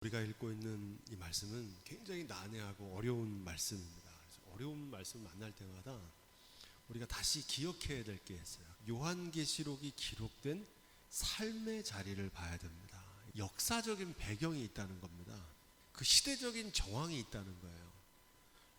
우리가 읽고 있는 이 말씀은 굉장히 난해하고 어려운 말씀입니다. 그래서 어려운 말씀을 만날 때마다 우리가 다시 기억해야 될 게 있어요. 요한계시록이 기록된 삶의 자리를 봐야 됩니다. 역사적인 배경이 있다는 겁니다. 그 시대적인 정황이 있다는 거예요.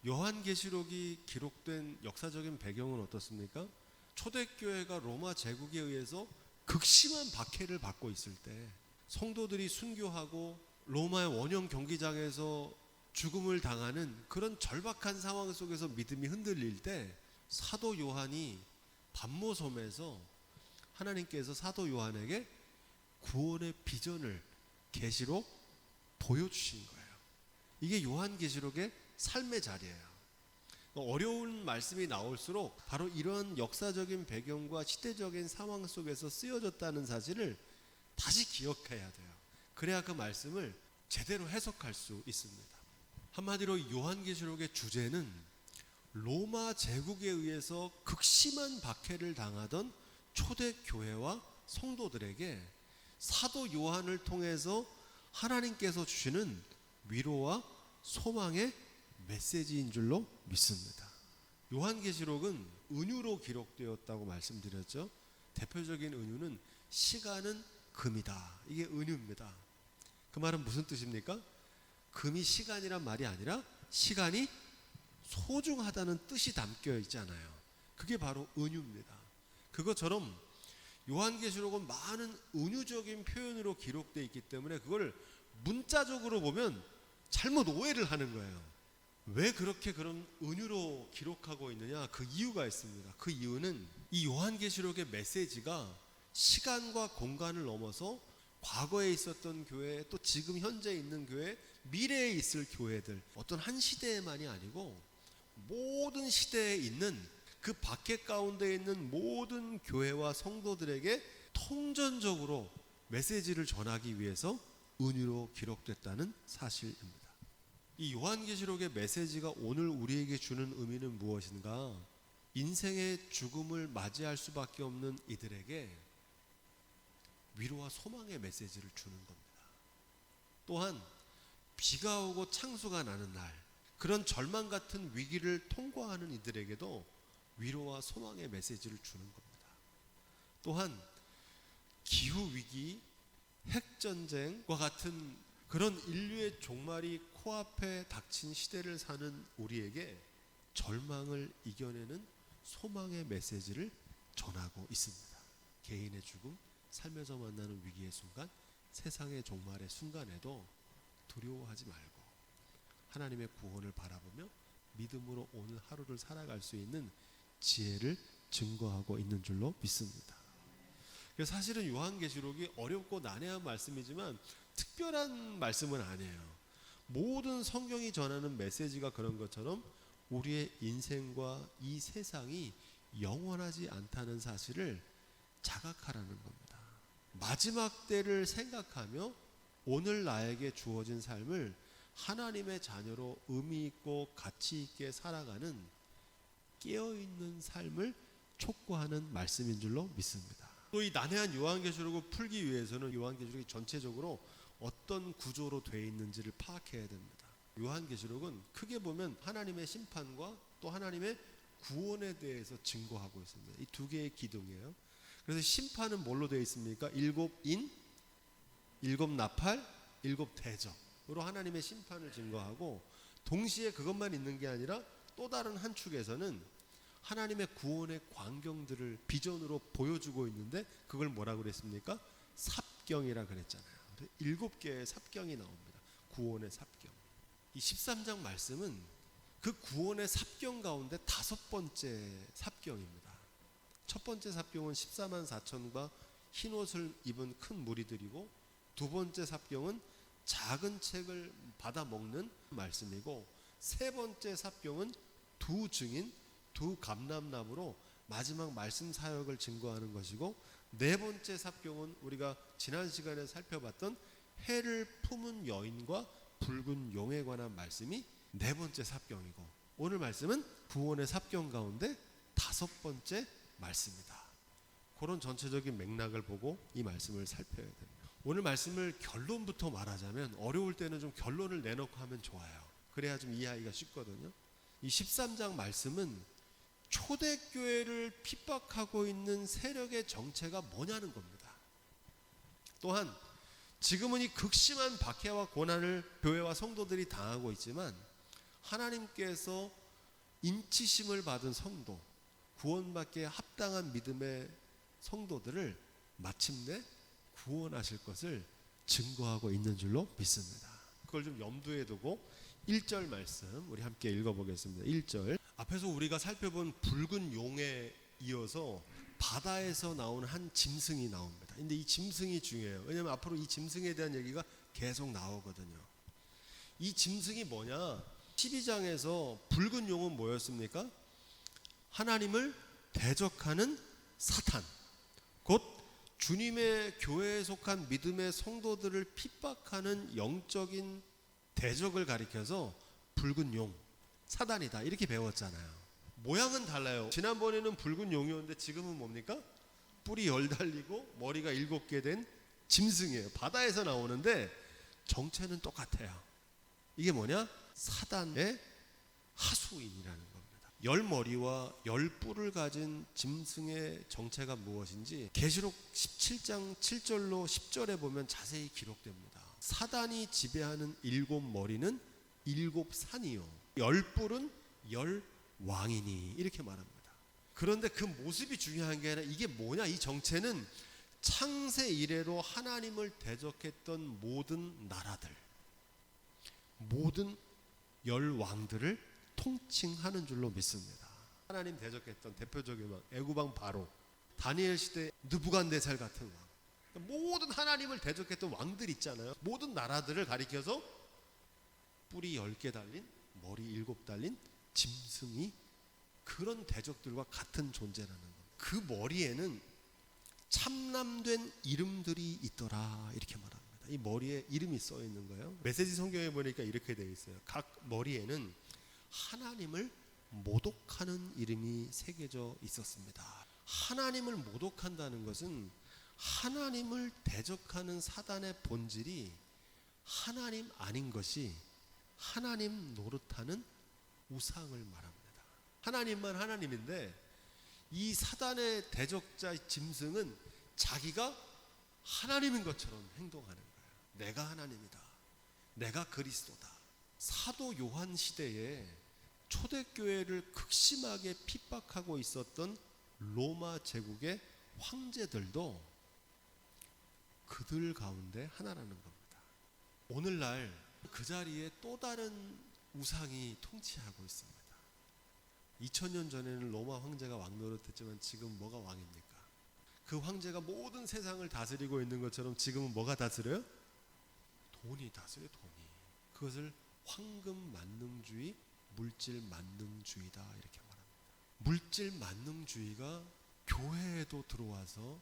요한계시록이 기록된 역사적인 배경은 어떻습니까? 초대교회가 로마 제국에 의해서 극심한 박해를 받고 있을 때 성도들이 순교하고 로마의 원형 경기장에서 죽음을 당하는 그런 절박한 상황 속에서 믿음이 흔들릴 때 사도 요한이 반모섬에서 하나님께서 사도 요한에게 구원의 비전을 계시로 보여주신 거예요. 이게 요한계시록의 삶의 자리예요. 어려운 말씀이 나올수록 바로 이런 역사적인 배경과 시대적인 상황 속에서 쓰여졌다는 사실을 다시 기억해야 돼요. 그래야 그 말씀을 제대로 해석할 수 있습니다. 한마디로 요한계시록의 주제는 로마 제국에 의해서 극심한 박해를 당하던 초대교회와 성도들에게 사도 요한을 통해서 하나님께서 주시는 위로와 소망의 메시지인 줄로 믿습니다. 요한계시록은 은유로 기록되었다고 말씀드렸죠. 대표적인 은유는 시간은 금이다. 이게 은유입니다. 그 말은 무슨 뜻입니까? 금이 시간이란 말이 아니라 시간이 소중하다는 뜻이 담겨 있잖아요. 그게 바로 은유입니다. 그것처럼 요한계시록은 많은 은유적인 표현으로 기록되어 있기 때문에 그걸 문자적으로 보면 잘못 오해를 하는 거예요. 왜 그렇게 그런 은유로 기록하고 있느냐? 그 이유가 있습니다. 그 이유는 이 요한계시록의 메시지가 시간과 공간을 넘어서 과거에 있었던 교회, 또 지금 현재 있는 교회, 미래에 있을 교회들, 어떤 한 시대만이 아니고 모든 시대에 있는 그 박해 가운데 있는 모든 교회와 성도들에게 통전적으로 메시지를 전하기 위해서 은유로 기록됐다는 사실입니다. 이 요한계시록의 메시지가 오늘 우리에게 주는 의미는 무엇인가? 인생의 죽음을 맞이할 수밖에 없는 이들에게 위로와 소망의 메시지를 주는 겁니다. 또한 비가 오고 창수가 나는 날, 그런 절망 같은 위기를 통과하는 이들에게도 위로와 소망의 메시지를 주는 겁니다. 또한 기후위기, 핵전쟁과 같은 그런 인류의 종말이 코앞에 닥친 시대를 사는 우리에게 절망을 이겨내는 소망의 메시지를 전하고 있습니다. 개인의 죽음, 삶에서 만나는 위기의 순간, 세상의 종말의 순간에도 두려워하지 말고 하나님의 구원을 바라보며 믿음으로 오늘 하루를 살아갈 수 있는 지혜를 증거하고 있는 줄로 믿습니다. 그래서 사실은 요한계시록이 어렵고 난해한 말씀이지만 특별한 말씀은 아니에요. 모든 성경이 전하는 메시지가 그런 것처럼 우리의 인생과 이 세상이 영원하지 않다는 사실을 자각하라는 겁니다. 마지막 때를 생각하며 오늘 나에게 주어진 삶을 하나님의 자녀로 의미 있고 가치 있게 살아가는 깨어있는 삶을 촉구하는 말씀인 줄로 믿습니다. 또 이 난해한 요한계시록을 풀기 위해서는 요한계시록이 전체적으로 어떤 구조로 되어 있는지를 파악해야 됩니다. 요한계시록은 크게 보면 하나님의 심판과 또 하나님의 구원에 대해서 증거하고 있습니다. 이 두 개의 기둥이에요. 그래서 심판은 뭘로 되어 있습니까? 일곱 인, 일곱 나팔, 일곱 대접으로 하나님의 심판을 증거하고, 동시에 그것만 있는 게 아니라 또 다른 한 축에서는 하나님의 구원의 광경들을 비전으로 보여주고 있는데 그걸 뭐라고 그랬습니까? 삽경이라 그랬잖아요. 일곱 개의 삽경이 나옵니다. 구원의 삽경. 이 13장 말씀은 그 구원의 삽경 가운데 다섯 번째 삽경입니다. 첫 번째 삽경은 14만 4천과 흰 옷을 입은 큰 무리들이고, 두 번째 삽경은 작은 책을 받아 먹는 말씀이고, 세 번째 삽경은 두 증인, 두 감람나무로 마지막 말씀 사역을 증거하는 것이고, 네 번째 삽경은 우리가 지난 시간에 살펴봤던 해를 품은 여인과 붉은 용에 관한 말씀이 네 번째 삽경이고, 오늘 말씀은 구원의 삽경 가운데 다섯 번째 말씀이다. 그런 전체적인 맥락을 보고 이 말씀을 살펴야 됩니다. 오늘 말씀을 결론부터 말하자면 어려울 때는 좀 결론을 내놓고 하면 좋아요. 그래야 좀 이해하기가 쉽거든요. 이 13장 말씀은 초대교회를 핍박하고 있는 세력의 정체가 뭐냐는 겁니다. 또한 지금은 이 극심한 박해와 고난을 교회와 성도들이 당하고 있지만 하나님께서 인치심을 받은 성도, 구원받기에 합당한 믿음의 성도들을 마침내 구원하실 것을 증거하고 있는 줄로 믿습니다. 그걸 좀 염두에 두고 1절 말씀 우리 함께 읽어보겠습니다. 1절 앞에서 우리가 살펴본 붉은 용에 이어서 바다에서 나오는 한 짐승이 나옵니다. 근데 이 짐승이 중요해요. 왜냐하면 앞으로 이 짐승에 대한 얘기가 계속 나오거든요. 이 짐승이 뭐냐? 12장에서 붉은 용은 뭐였습니까? 하나님을 대적하는 사탄, 곧 주님의 교회에 속한 믿음의 성도들을 핍박하는 영적인 대적을 가리켜서 붉은 용, 사단이다 이렇게 배웠잖아요. 모양은 달라요. 지난번에는 붉은 용이었는데 지금은 뭡니까? 뿔이 10 달리고 머리가 7개 된 짐승이에요. 바다에서 나오는데 정체는 똑같아요. 이게 뭐냐? 사단의 하수인이라는 겁니다. 10머리와 10뿔을 가진 짐승의 정체가 무엇인지 계시록 17장 7절로 10절에 보면 자세히 기록됩니다. 사단이 지배하는 7머리는 7산이요 10뿔은 10왕이니 이렇게 말합니다. 그런데 그 모습이 중요한 게 아니라 이게 뭐냐? 이 정체는 창세 이래로 하나님을 대적했던 모든 나라들, 모든 10왕들을 통칭하는 줄로 믿습니다. 하나님 대적했던 대표적인 왕, 애굽왕 바로, 다니엘 시대 느부갓네살 같은 왕, 모든 하나님을 대적했던 왕들 있잖아요. 모든 나라들을 가리켜서 뿔이 10개 달린, 머리 7 달린 짐승이 그런 대적들과 같은 존재라는 겁니다. 그 머리에는 참남된 이름들이 있더라 이렇게 말합니다. 이 머리에 이름이 써 있는 거예요. 메시지 성경에 보니까 이렇게 되어 있어요. 각 머리에는 하나님을 모독하는 이름이 새겨져 있었습니다. 하나님을 모독한다는 것은 하나님을 대적하는 사단의 본질이 하나님 아닌 것이 하나님 노릇하는 우상을 말합니다. 하나님만 하나님인데 이 사단의 대적자 짐승은 자기가 하나님인 것처럼 행동하는 거예요. 내가 하나님이다. 내가 그리스도다. 사도 요한 시대에 초대교회를 극심하게 핍박하고 있었던 로마 제국의 황제들도 그들 가운데 하나라는 겁니다. 오늘날 그 자리에 또 다른 우상이 통치하고 있습니다. 2000년 전에는 로마 황제가 왕노릇했지만 지금 뭐가 왕입니까? 그 황제가 모든 세상을 다스리고 있는 것처럼 지금은 뭐가 다스려요? 돈이 다스려요. 돈이. 그것을 황금 만능주의, 물질 만능주의다 이렇게 말합니다. 물질 만능주의가 교회에도 들어와서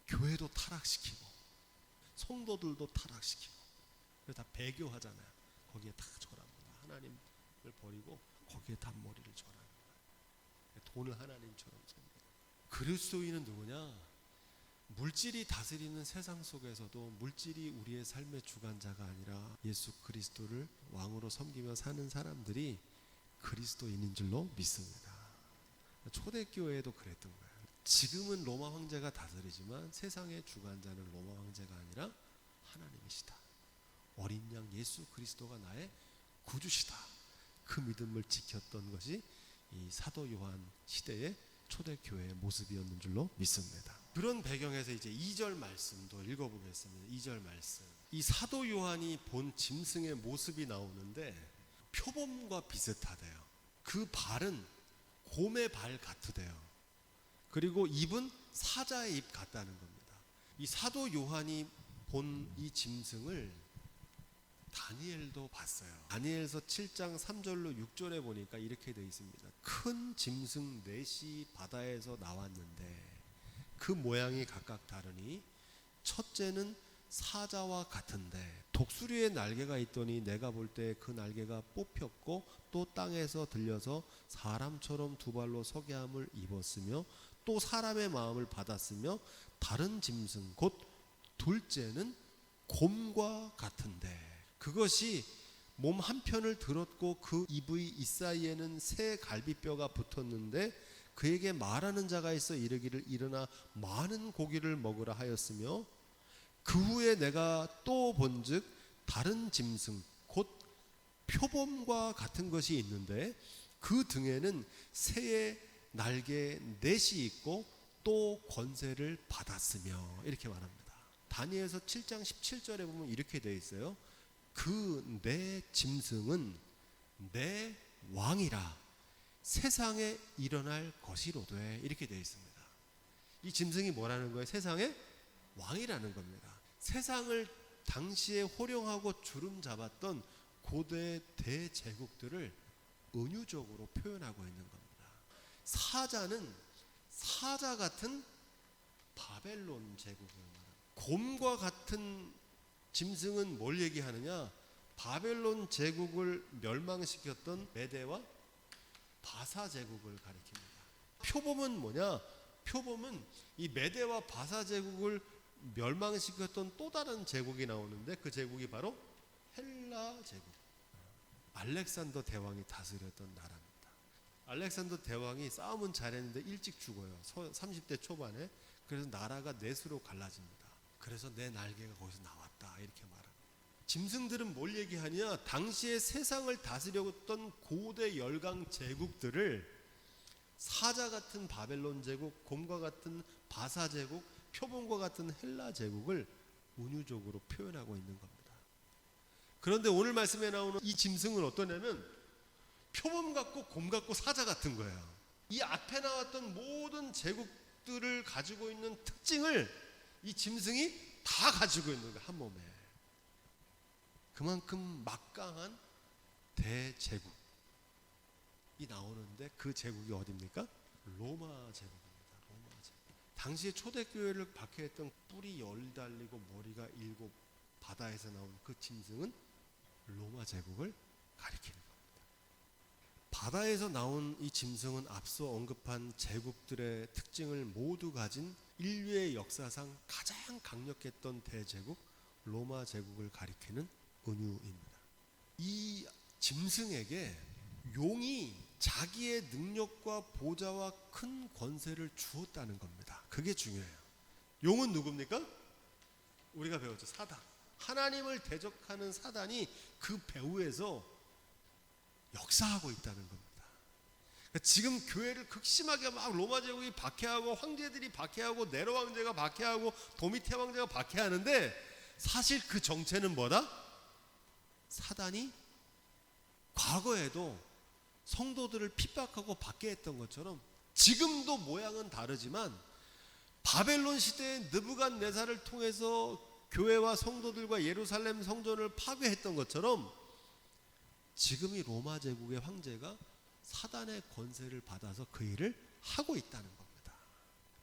교회도 타락시키고 성도들도 타락시키고 그래서 다 배교하잖아요. 거기에 다 절합니다. 하나님을 버리고 거기에 다 머리를 절하는 거예요. 돈을 하나님처럼 섬기는. 그리스도인은 누구냐? 물질이 다스리는 세상 속에서도 물질이 우리의 삶의 주관자가 아니라 예수 그리스도를 왕으로 섬기며 사는 사람들이 그리스도인인 줄로 믿습니다. 초대교회에도 그랬던 거예요. 지금은 로마 황제가 다스리지만 세상의 주관자는 로마 황제가 아니라 하나님이시다. 어린 양 예수 그리스도가 나의 구주시다. 그 믿음을 지켰던 것이 이 사도 요한 시대의 초대교회의 모습이었는 줄로 믿습니다. 그런 배경에서 이제 2절 말씀도 읽어보겠습니다. 2절 말씀. 이 사도 요한이 본 짐승의 모습이 나오는데 표범과 비슷하대요. 그 발은 곰의 발 같으대요. 그리고 입은 사자의 입 같다는 겁니다. 이 사도 요한이 본 이 짐승을 다니엘도 봤어요. 다니엘서 7장 3절로 6절에 보니까 이렇게 되어 있습니다. 큰 짐승 넷이 바다에서 나왔는데 그 모양이 각각 다르니 첫째는 사자와 같은데 독수리의 날개가 있더니 내가 볼 때 그 날개가 뽑혔고 또 땅에서 들려서 사람처럼 두 발로 서게 함을 입었으며 또 사람의 마음을 받았으며 다른 짐승 곧 둘째는 곰과 같은데, 그것이 몸 한편을 들었고 그 이브이 이 사이에는 새 갈비뼈가 붙었는데 그에게 말하는 자가 있어 이르기를 일어나 많은 고기를 먹으라 하였으며, 그 후에 내가 또 본즉 다른 짐승 곧 표범과 같은 것이 있는데 그 등에는 새의 날개 넷이 있고 또 권세를 받았으며, 이렇게 말합니다. 다니엘서 7장 17절에 보면 이렇게 되어 있어요. 그 내 짐승은 내 왕이라 세상에 일어날 것이로되, 이렇게 되어 있습니다. 이 짐승이 뭐라는 거예요? 세상의 왕이라는 겁니다. 세상을 당시에 호령하고 주름 잡았던 고대 대제국들을 은유적으로 표현하고 있는 겁니다. 사자는 사자 같은 바벨론 제국을 말합니다. 곰과 같은 짐승은 뭘 얘기하느냐? 바벨론 제국을 멸망시켰던 메대와 바사 제국을 가리킵니다. 표범은 뭐냐? 표범은 이 메대와 바사 제국을 멸망시켰던 또 다른 제국이 나오는데 그 제국이 바로 헬라 제국. 알렉산더 대왕이 다스렸던 나라입니다. 알렉산더 대왕이 싸움은 잘했는데 일찍 죽어요. 30대 초반에. 그래서 나라가 넷으로 갈라집니다. 그래서 내 날개가 거기서 나왔다, 이렇게 말합니다. 짐승들은 뭘 얘기하냐? 당시에 세상을 다스렸던 고대 열강 제국들을 사자 같은 바벨론 제국, 곰과 같은 바사 제국, 표범과 같은 헬라 제국을 은유적으로 표현하고 있는 겁니다. 그런데 오늘 말씀에 나오는 이 짐승은 어떠냐면 표범 같고 곰 같고 사자 같은 거예요. 이 앞에 나왔던 모든 제국들을 가지고 있는 특징을 이 짐승이 다 가지고 있는 거예요, 한 몸에. 그만큼 막강한 대제국이 나오는데 그 제국이 어디입니까? 로마 제국입니다. 로마 제국. 당시에 초대교회를 박해했던 뿔이 10 달리고 머리가 7 바다에서 나온 그 짐승은 로마 제국을 가리키는 겁니다. 바다에서 나온 이 짐승은 앞서 언급한 제국들의 특징을 모두 가진 인류의 역사상 가장 강력했던 대제국 로마 제국을 가리키는 은유입니다. 이 짐승에게 용이 자기의 능력과 보좌와 큰 권세를 주었다는 겁니다. 그게 중요해요. 용은 누굽니까? 우리가 배웠죠. 사단. 하나님을 대적하는 사단이 그 배후에서 역사하고 있다는 겁니다. 그러니까 지금 교회를 극심하게 막 로마 제국이 박해하고 황제들이 박해하고 네로 황제가 박해하고 도미테 황제가 박해하는데 사실 그 정체는 뭐다? 사단이 과거에도 성도들을 핍박하고 박해했던 것처럼 지금도 모양은 다르지만 바벨론 시대의 느부갓네살을 통해서 교회와 성도들과 예루살렘 성전을 파괴했던 것처럼 지금 이 로마 제국의 황제가 사단의 권세를 받아서 그 일을 하고 있다는 겁니다.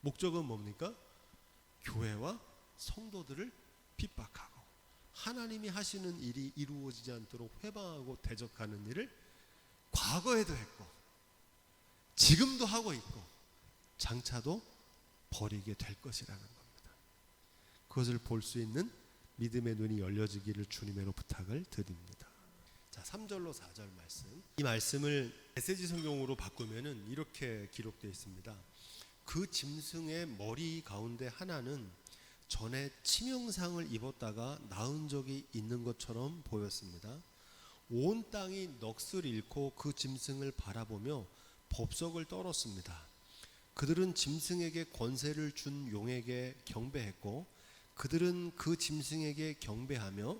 목적은 뭡니까? 교회와 성도들을 핍박하고 하나님이 하시는 일이 이루어지지 않도록 회방하고 대적하는 일을 과거에도 했고 지금도 하고 있고 장차도 벌이게 될 것이라는 겁니다. 그것을 볼 수 있는 믿음의 눈이 열려지기를 주님으로 부탁을 드립니다. 자, 3절로 4절 말씀. 이 말씀을 메시지 성경으로 바꾸면은 이렇게 기록되어 있습니다. 그 짐승의 머리 가운데 하나는 전에 치명상을 입었다가 나은 적이 있는 것처럼 보였습니다. 온 땅이 넋을 잃고 그 짐승을 바라보며 법석을 떨었습니다. 그들은 짐승에게 권세를 준 용에게 경배했고 그들은 그 짐승에게 경배하며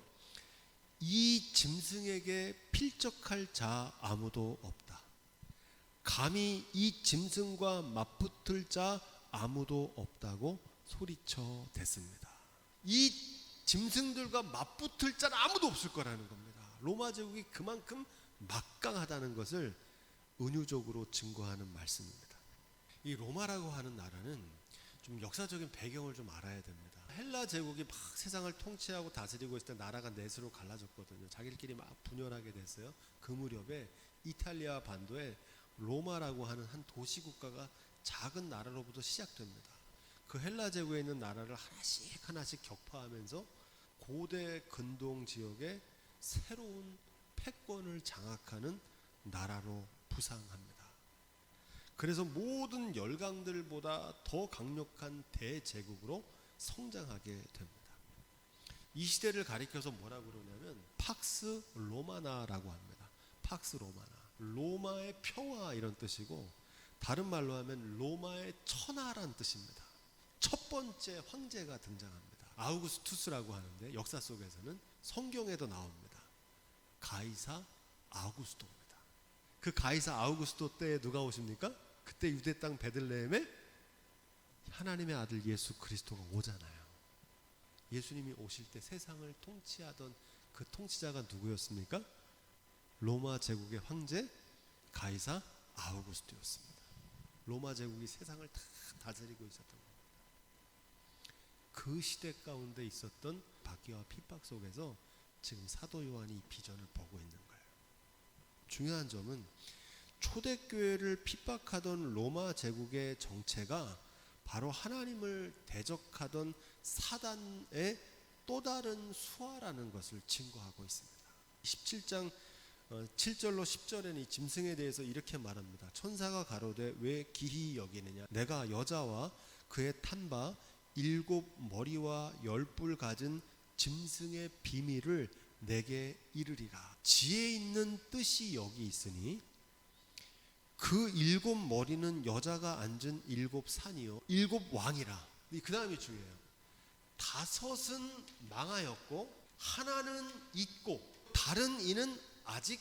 이 짐승에게 필적할 자 아무도 없다. 감히 이 짐승과 맞붙을 자 아무도 없다고 소리쳐 댔습니다. 이 짐승들과 맞붙을 자는 아무도 없을 거라는 겁니다. 로마 제국이 그만큼 막강하다는 것을 은유적으로 증거하는 말씀입니다. 이 로마라고 하는 나라는 좀 역사적인 배경을 좀 알아야 됩니다. 헬라 제국이 막 세상을 통치하고 다스리고 있을 때 나라가 넷으로 갈라졌거든요. 자기들끼리 막 분열하게 됐어요. 그 무렵에 이탈리아 반도에 로마라고 하는 한 도시 국가가 작은 나라로부터 시작됩니다. 그 헬라 제국에 있는 나라를 하나씩 하나씩 격파하면서 고대 근동 지역의 새로운 패권을 장악하는 나라로 부상합니다. 그래서 모든 열강들보다 더 강력한 대제국으로 성장하게 됩니다. 이 시대를 가리켜서 뭐라고 그러냐면 팍스 로마나라고 합니다. 팍스 로마나. 로마의 평화 이런 뜻이고, 다른 말로 하면 로마의 천하란 뜻입니다. 첫 번째 황제가 등장합니다. 아우구스투스라고 하는데 역사 속에서는 성경에도 나옵니다. 가이사 아우구스토입니다. 그 가이사 아우구스토 때에 누가 오십니까? 그때 유대 땅 베들레헴에 하나님의 아들 예수 그리스도가 오잖아요. 예수님이 오실 때 세상을 통치하던 그 통치자가 누구였습니까? 로마 제국의 황제 가이사 아우구스토였습니다. 로마 제국이 세상을 다 다스리고 있었던 겁니다. 그 시대 가운데 있었던 박해와 핍박 속에서 지금 사도 요한이 이 비전을 보고 있는 거예요. 중요한 점은 초대교회를 핍박하던 로마 제국의 정체가 바로 하나님을 대적하던 사단의 또 다른 수하라는 것을 증거하고 있습니다. 17장 7절로 10절에는 이 짐승에 대해서 이렇게 말합니다. 천사가 가로되 왜 기히 여기느냐? 내가 여자와 그의 탄 바 7 머리와 10뿔 가진 짐승의 비밀을 내게 이르리라. 지혜 있는 뜻이 여기 있으니 그 7 머리는 여자가 앉은 7 산이요 7 왕이라. 그 다음이 중요해요. 5은 망하였고 하나는 있고 다른 이는 아직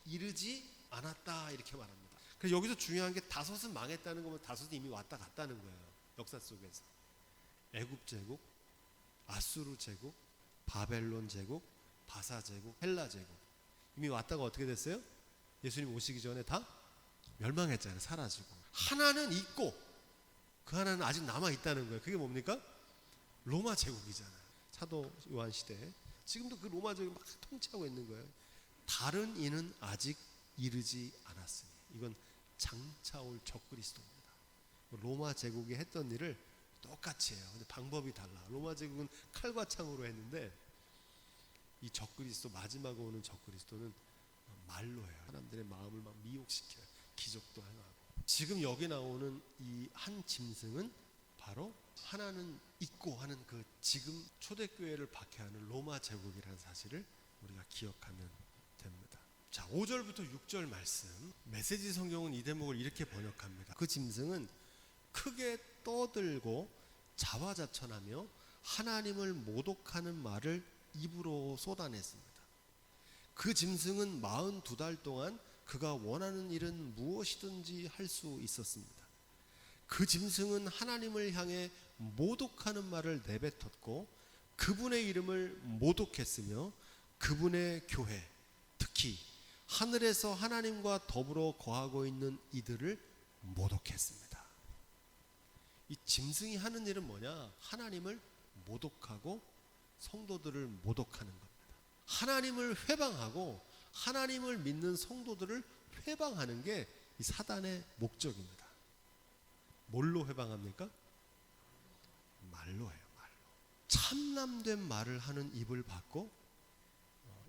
이르지 않았다, 이렇게 말합니다. 그래서 여기서 중요한 게 5은 망했다는 거면 5은 이미 왔다 갔다는 거예요. 역사 속에서 애굽 제국, 아수르 제국, 바벨론 제국, 바사 제국, 헬라 제국 이미 왔다가 어떻게 됐어요? 예수님 오시기 전에 다 멸망했잖아요. 사라지고. 하나는 있고 그 하나는 아직 남아 있다는 거예요. 그게 뭡니까? 로마 제국이잖아요. 사도 요한 시대에 지금도 그 로마 제국이 막 통치하고 있는 거예요. 다른 이는 아직 이르지 않았으니. 이건 장차 올 적그리스도입니다. 로마 제국이 했던 일을 똑같이 해요. 근데 방법이 달라. 로마 제국은 칼과 창으로 했는데 이 적그리스도, 마지막에 오는 적그리스도는 말로 해요. 사람들의 마음을 막 미혹시켜요. 기적도 행하고. 지금 여기 나오는 이 한 짐승은 바로 하나는 있고 하는 그 지금 초대교회를 박해하는 로마 제국이라는 사실을 우리가 기억하면 됩니다. 자, 5절부터 6절 말씀. 메시지 성경은 이 대목을 이렇게 번역합니다. 그 짐승은 크게 떠들고 자화자찬하며 하나님을 모독하는 말을 입으로 쏟아냈습니다. 그 짐승은 42달 동안 그가 원하는 일은 무엇이든지 할 수 있었습니다. 그 짐승은 하나님을 향해 모독하는 말을 내뱉었고 그분의 이름을 모독했으며 그분의 교회, 특히 하늘에서 하나님과 더불어 거하고 있는 이들을 모독했습니다. 이 짐승이 하는 일은 뭐냐? 하나님을 모독하고 성도들을 모독하는 겁니다. 하나님을 회방하고 하나님을 믿는 성도들을 회방하는 게 이 사단의 목적입니다. 뭘로 회방합니까? 말로 해요. 말로. 참남된 말을 하는 입을 받고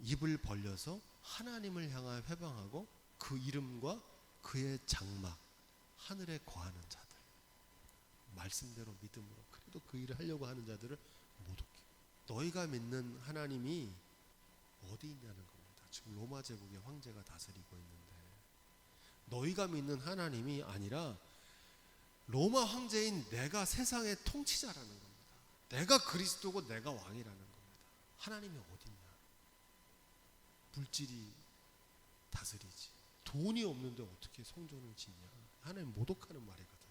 입을 벌려서 하나님을 향하여 회방하고 그 이름과 그의 장막, 하늘에 거하는 자들, 말씀대로 믿음으로 그래도 그 일을 하려고 하는 자들을 모독해. 너희가 믿는 하나님이 어디 있냐는 겁니다. 지금 로마 제국의 황제가 다스리고 있는데 너희가 믿는 하나님이 아니라 로마 황제인 내가 세상의 통치자라는 겁니다. 내가 그리스도고 내가 왕이라는 겁니다. 하나님이 어딨냐? 물질이 다스리지. 돈이 없는데 어떻게 성전을 짓냐? 하나님 모독하는 말이거든요.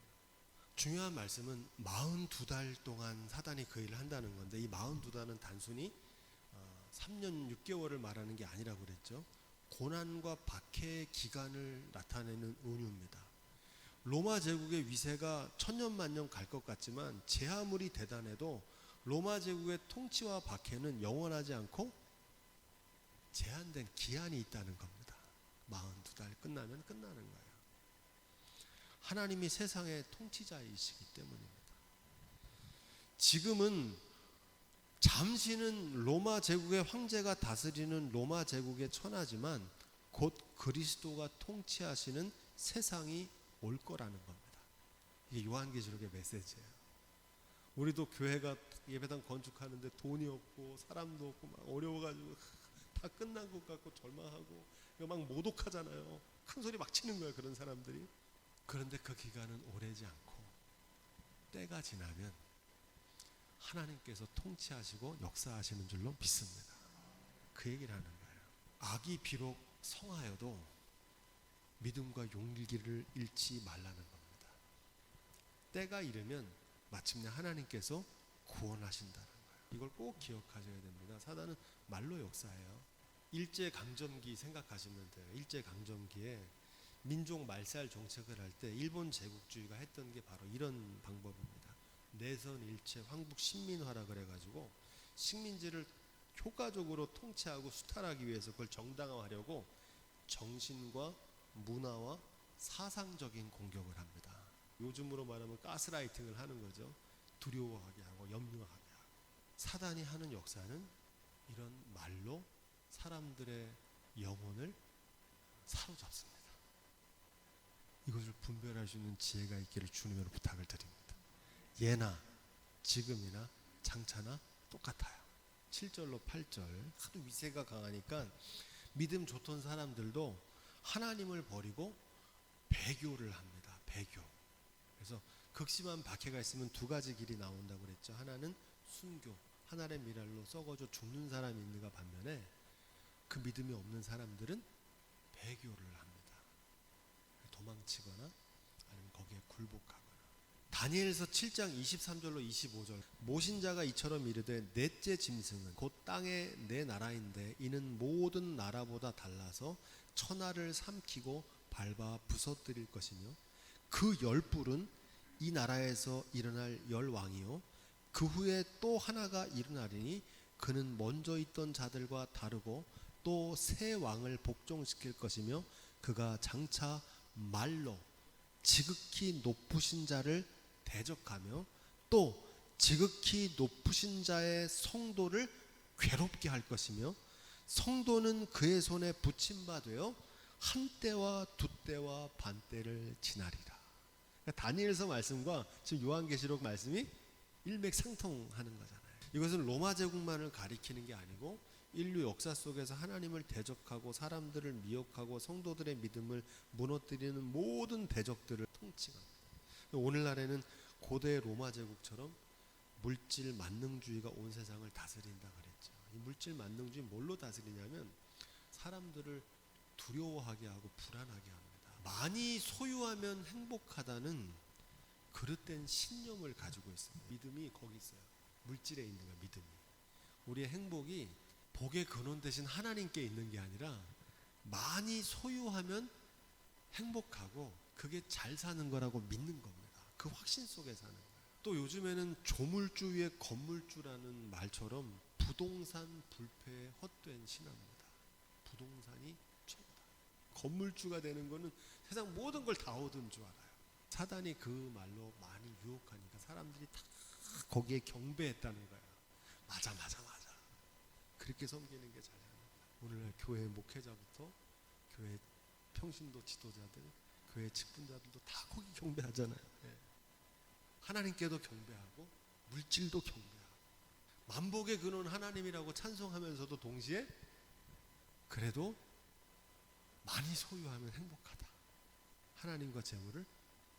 중요한 말씀은 42달 동안 사단이 그 일을 한다는 건데 이 42달은 단순히 3년 6개월을 말하는 게 아니라고 그랬죠. 고난과 박해의 기간을 나타내는 은유입니다. 로마 제국의 위세가 천년만년 갈 것 같지만 제 아무리 대단해도 로마 제국의 통치와 박해는 영원하지 않고 제한된 기한이 있다는 겁니다. 42달 끝나면 끝나는 거예요. 하나님이 세상의 통치자이시기 때문입니다. 지금은 잠시는 로마 제국의 황제가 다스리는 로마 제국의 천하지만 곧 그리스도가 통치하시는 세상이 올 거라는 겁니다. 이게 요한계시록의 메시지예요. 우리도 교회가 예배당 건축하는데 돈이 없고 사람도 없고 막 어려워가지고 다 끝난 것 같고 절망하고 막 모독하잖아요. 큰 소리 막 치는 거예요, 그런 사람들이. 그런데 그 기간은 오래지 않고 때가 지나면 하나님께서 통치하시고 역사하시는 줄로 믿습니다. 그 얘기를 하는 거예요. 악이 비록 성하여도 믿음과 용기를 잃지 말라는 겁니다. 때가 이르면 마침내 하나님께서 구원하신다는 거예요. 이걸 꼭 기억하셔야 됩니다. 사단은 말로 역사해요. 일제강점기 생각하시면 돼요. 일제강점기에 민족 말살 정책을 할 때 일본 제국주의가 했던 게 바로 이런 방법입니다. 내선 일체 황국 식민화라 그래가지고 식민지를 효과적으로 통치하고 수탈하기 위해서 그걸 정당화하려고 정신과 문화와 사상적인 공격을 합니다. 요즘으로 말하면 가스라이팅을 하는 거죠. 두려워하게 하고 염려하게 하고. 사단이 하는 역사는 이런 말로 사람들의 영혼을 사로잡습니다. 이것을 분별할 수 있는 지혜가 있기를 주님으로 부탁을 드립니다. 예나 지금이나 장차나 똑같아요. 7절로 8절 하도 위세가 강하니까 믿음 좋던 사람들도 하나님을 버리고 배교를 합니다. 배교. 그래서 극심한 박해가 있으면 두 가지 길이 나온다고 그랬죠. 하나는 순교, 하늘의 미랄로 썩어져 죽는 사람이 있는가 반면에 그 믿음이 없는 사람들은 배교를 합니다. 도망치거나 아니면 거기에 굴복하거나. 다니엘서 7장 23절로 25절 모신자가 이처럼 이르되 넷째 짐승은 곧 땅의 내 나라인데 이는 모든 나라보다 달라서 천하를 삼키고 밟아 부서뜨릴 것이며 그 열불은 이 나라에서 일어날 열왕이요 그 후에 또 하나가 일어나리니 그는 먼저 있던 자들과 다르고 또 새 왕을 복종시킬 것이며 그가 장차 말로 지극히 높으신 자를 대적하며 또 지극히 높으신 자의 성도를 괴롭게 할 것이며 성도는 그의 손에 붙임바 되어 한 때와 두 때와 반 때를 지나리라. 그러니까 다니엘서 말씀과 지금 요한계시록 말씀이 일맥상통하는 거잖아요. 이것은 로마 제국만을 가리키는 게 아니고 인류 역사 속에서 하나님을 대적하고 사람들을 미혹하고 성도들의 믿음을 무너뜨리는 모든 대적들을 통칭합니다. 오늘날에는 고대 로마 제국처럼 물질 만능주의가 온 세상을 다스린다 그랬죠. 이 물질 만능주의 뭘로 다스리냐면 사람들을 두려워하게 하고 불안하게 합니다. 많이 소유하면 행복하다는 그릇된 신념을 가지고 있습니다. 믿음이 거기 있어요. 물질에 있는 거예요. 믿음이. 우리의 행복이 복의 근원 대신 하나님께 있는 게 아니라 많이 소유하면 행복하고 그게 잘 사는 거라고 믿는 겁니다. 그 확신 속에 사는 거예요. 또 요즘에는 조물주 위에 건물주라는 말처럼 부동산 불패의 헛된 신화입니다. 부동산이 최고다. 건물주가 되는 거는 세상 모든 걸 다 얻은 줄 알아요. 사단이 그 말로 많이 유혹하니까 사람들이 다 거기에 경배했다는 거예요. 맞아. 그렇게 섬기는 게 잘 사는 거예요. 오늘날 교회 목회자부터 교회 평신도 지도자들, 교회 직분자들도 다 거기 경배하잖아요. 네. 하나님께도 경배하고 물질도 경배하고 만복의 근원 하나님이라고 찬송하면서도 동시에 그래도 많이 소유하면 행복하다. 하나님과 재물을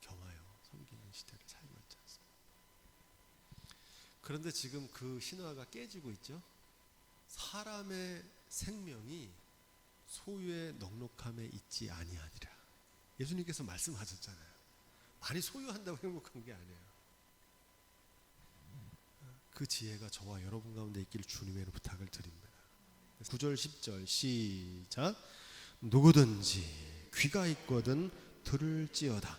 겸하여 섬기는 시대를 살고 있지 않습니까? 그런데 지금 그 신화가 깨지고 있죠. 사람의 생명이 소유의 넉넉함에 있지 아니하니라. 예수님께서 말씀하셨잖아요. 많이 소유한다고 행복한 게 아니에요. 그 지혜가 저와 여러분 가운데 있기를 주님의 부탁을 드립니다. 9절 10절 시작. 누구든지 귀가 있거든 들을지어다.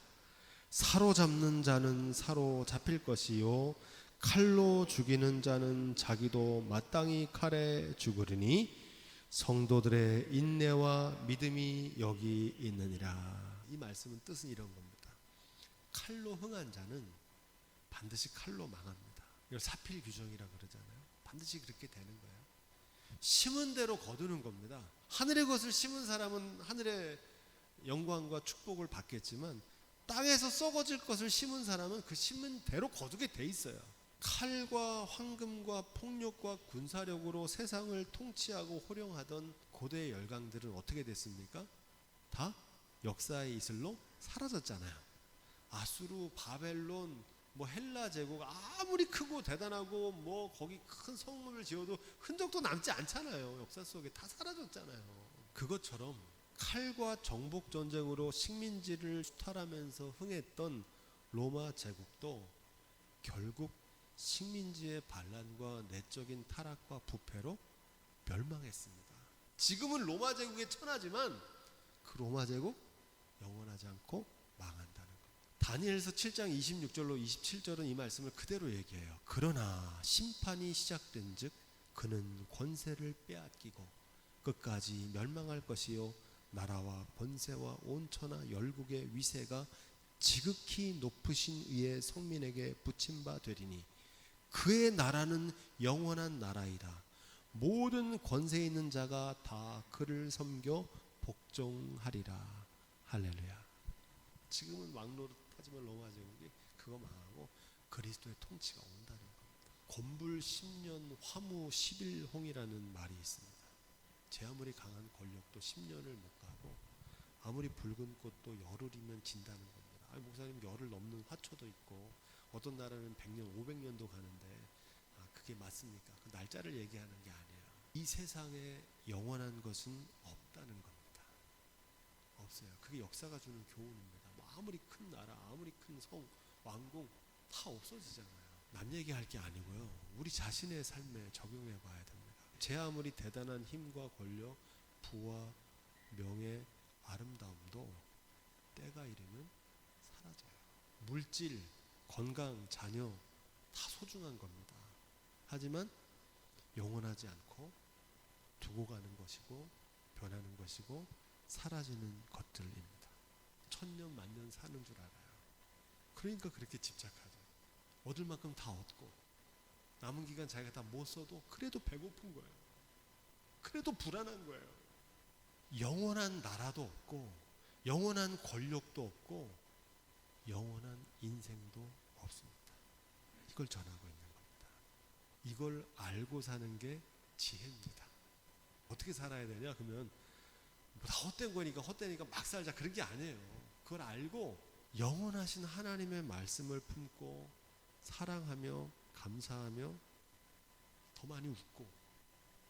사로잡는 자는 사로잡힐 것이요 칼로 죽이는 자는 자기도 마땅히 칼에 죽으리니 성도들의 인내와 믿음이 여기 있느니라. 이 말씀은 뜻은 이런 겁니다. 칼로 흥한 자는 반드시 칼로 망합니다. 이걸 사필 규정이라 그러잖아요. 반드시 그렇게 되는 거예요. 심은 대로 거두는 겁니다. 하늘의 것을 심은 사람은 하늘의 영광과 축복을 받겠지만 땅에서 썩어질 것을 심은 사람은 그 심은 대로 거두게 돼 있어요. 칼과 황금과 폭력과 군사력으로 세상을 통치하고 호령하던 고대의 열강들은 어떻게 됐습니까? 다 역사의 이슬로 사라졌잖아요. 아수르, 바벨론, 헬라 제국 아무리 크고 대단하고 거기 큰 성문을 지어도 흔적도 남지 않잖아요. 역사 속에 다 사라졌잖아요. 그것처럼 칼과 정복 전쟁으로 식민지를 수탈하면서 흥했던 로마 제국도 결국 식민지의 반란과 내적인 타락과 부패로 멸망했습니다. 지금은 로마 제국의 천하지만 그 로마 제국 영원하지 않고 망한다는 것. 다니엘서 7장 26절로 27절은 이 말씀을 그대로 얘기해요. 그러나 심판이 시작된 즉 그는 권세를 빼앗기고 끝까지 멸망할 것이요 나라와 번세와 온 천하 열국의 위세가 지극히 높으신 이의 성민에게 붙임 바 되리니 그의 나라는 영원한 나라이다. 모든 권세 있는 자가 다 그를 섬겨 복종하리라. 할렐루야. 지금은 왕노릇하지만 로마 제국이 그거 망하고 그리스도의 통치가 온다는 겁니다. 곤불 10년 화무 10일홍이라는 말이 있습니다. 제 아무리 강한 권력도 10년을 못 가고 아무리 붉은 꽃도 열흘이면 진다는 겁니다. 아니, 목사님 열흘 넘는 화초도 있고 어떤 나라는 100년, 500년도 가는데 그게 맞습니까? 그 날짜를 얘기하는 게 아니에요. 이 세상에 영원한 것은 없다는 겁니다. 없어요. 그게 역사가 주는 교훈입니다. 아무리 큰 나라, 아무리 큰 성, 왕궁 다 없어지잖아요. 남 얘기할 게 아니고요. 우리 자신의 삶에 적용해 봐야 됩니다. 제 아무리 대단한 힘과 권력, 부와 명예, 아름다움도 때가 이르면 사라져요. 물질, 건강, 자녀 다 소중한 겁니다. 하지만 영원하지 않고 두고 가는 것이고 변하는 것이고 사라지는 것들입니다. 천년 만년 사는 줄 알아요. 그러니까 그렇게 집착하죠. 얻을 만큼 다 얻고 남은 기간 자기가 다 못 써도 그래도 배고픈 거예요. 그래도 불안한 거예요. 영원한 나라도 없고 영원한 권력도 없고 영원한 인생도 없습니다. 이걸 전하고 있는 겁니다. 이걸 알고 사는 게 지혜입니다. 어떻게 살아야 되냐? 그러면 다 헛된 거니까 헛되니까 막 살자 그런 게 아니에요. 그걸 알고 영원하신 하나님의 말씀을 품고 사랑하며 감사하며 더 많이 웃고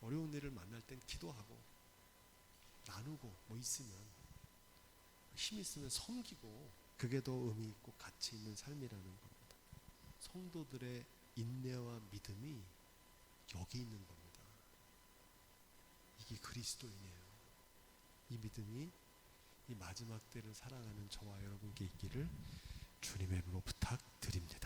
어려운 일을 만날 땐 기도하고 나누고 있으면 힘 있으면 섬기고 그게 더 의미 있고 가치 있는 삶이라는 겁니다. 성도들의 인내와 믿음이 여기 있는 겁니다. 이게 그리스도인이에요. 이 믿음이 이 마지막 때를 살아가는 저와 여러분께 있기를 주님의 이름으로 부탁드립니다.